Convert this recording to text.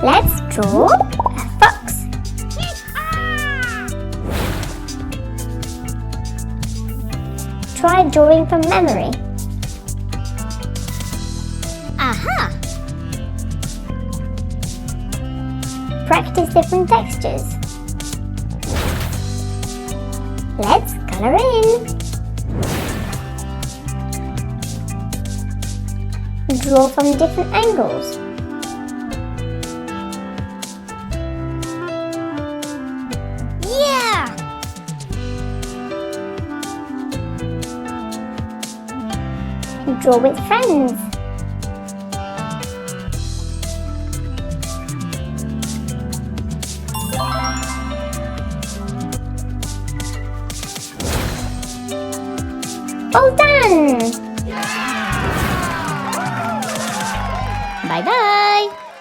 Let's draw a fox. Try drawing from memory. Aha! Practice different textures. Let's color in. Draw from different angles. Yeah! Draw with friends. All done! Bye-bye!